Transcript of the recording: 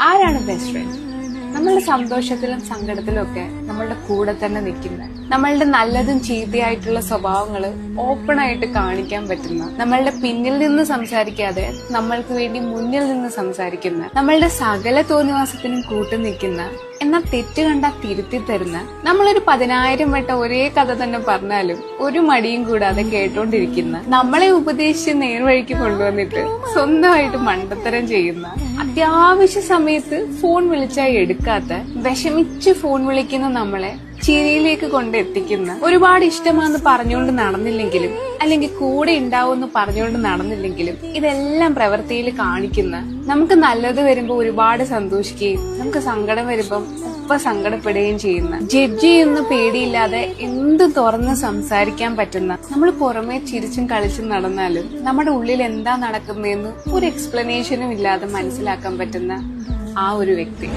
ആരാണ് best friend? നമ്മളുടെ സന്തോഷത്തിലും സങ്കടത്തിലും ഒക്കെ നമ്മളുടെ കൂടെ തന്നെ നിൽക്കുന്ന, നമ്മളുടെ നല്ലതും ചീത്തയായിട്ടുള്ള സ്വഭാവങ്ങള് ഓപ്പൺ ആയിട്ട് കാണിക്കാൻ പറ്റുന്ന, നമ്മളുടെ പിന്നിൽ നിന്ന് സംസാരിക്കാതെ നമ്മൾക്ക് വേണ്ടി മുന്നിൽ നിന്ന് സംസാരിക്കുന്ന, നമ്മളുടെ സകല തോന്നിവാസത്തിനും കൂട്ടു നിൽക്കുന്ന, എന്നാൽ തെറ്റ് കണ്ടാ തിരുത്തി തരുന്ന, നമ്മളൊരു 10,000 വട്ടം ഒരേ കഥ തന്നെ പറഞ്ഞാലും ഒരു മടിയും കൂടാതെ കേട്ടോണ്ടിരിക്കുന്ന, നമ്മളെ ഉപദേശിച്ച് നേർവഴിക്ക് കൊണ്ടുവന്നിട്ട് സ്വന്തമായിട്ട് മണ്ടത്തരം ചെയ്യുന്ന, അത്യാവശ്യ സമയത്ത് ഫോൺ വിളിച്ചാൽ എടുക്കാത്ത, വിഷമിച്ച് ഫോൺ വിളിക്കുന്ന നമ്മളെ ചിരിയിലേക്ക് കൊണ്ടെത്തിക്കുന്ന, ഒരുപാട് ഇഷ്ടമാണെന്ന് പറഞ്ഞുകൊണ്ട് നടന്നില്ലെങ്കിലും അല്ലെങ്കിൽ കൂടെ ഉണ്ടാവുമെന്ന് പറഞ്ഞുകൊണ്ട് നടന്നില്ലെങ്കിലും ഇതെല്ലാം പ്രവൃത്തിയിൽ കാണിക്കുന്ന, നമുക്ക് നല്ലത് വരുമ്പോ ഒരുപാട് സന്തോഷിക്കുകയും നമുക്ക് സങ്കടം വരുമ്പം ഒപ്പം സങ്കടപ്പെടുകയും ചെയ്യുന്ന, ജഡ്ജ് ചെയ്യുന്ന പേടിയില്ലാതെ എന്ത് തുറന്ന് സംസാരിക്കാൻ പറ്റുന്ന, നമ്മൾ പുറമെ ചിരിച്ചും കളിച്ചും നടന്നാലും നമ്മുടെ ഉള്ളിൽ എന്താ നടക്കുന്നതെന്ന് ഒരു എക്സ്പ്ലനേഷനും ഇല്ലാതെ മനസ്സിലാക്കാൻ പറ്റുന്ന ആ ഒരു വ്യക്തി.